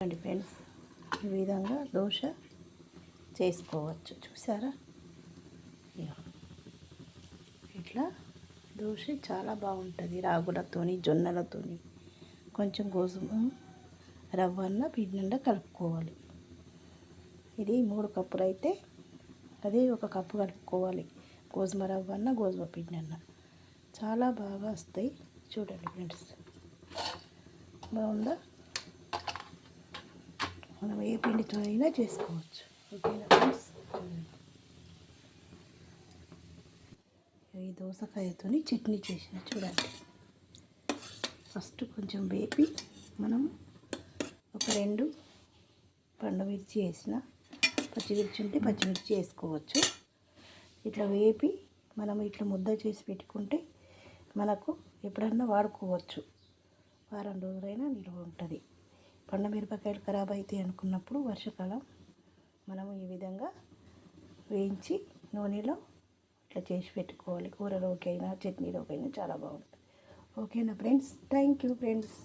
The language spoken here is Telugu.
అండి ఫ్రెండ్స్, ఈ విధంగా దోశ చేసుకోవచ్చు. చూసారా? ఇట్లా దోశ చాలా బాగుంటుంది. రాగులతోని, జొన్నలతోని, కొంచెం గోధుమ రవ్వన్న పిండి కలుపుకోవాలి. ఇది 3 కప్పులు అయితే అదే 1 కప్పు కలుపుకోవాలి. గోధుమ రవ్వన్న, గోధుమ పిండి అన్న చాలా బాగా వస్తాయి. చూడండి ఫ్రెండ్స్, బాగుందా? మనం ఏ పిండితో అయినా చేసుకోవచ్చు. ఓకేనా ఫ్రెండ్స్? ఈ దోసకాయతో చట్నీ చేసిన చూడండి. ఫస్ట్ కొంచెం వేపి మనం ఒక 2 పండుమిర్చి వేసిన, పచ్చిమిర్చి ఉంటే పచ్చిమిర్చి వేసుకోవచ్చు. ఇట్లా వేపి మనం ఇట్లా ముద్ద చేసి పెట్టుకుంటే మనకు ఎప్పుడన్నా వాడుకోవచ్చు. వారం రోజులైనా నిల్వ ఉంటుంది. పండుమిరపకాయలు ఖరాబ్ అవుతాయి అనుకున్నప్పుడు వర్షాకాలం మనము ఈ విధంగా వేయించి నూనెలో ఇట్లా చేసి పెట్టుకోవాలి. కూరలోకైనా చట్నీలోకైనా చాలా బాగుంటుంది. ఓకేనా ఫ్రెండ్స్? Thank you friends.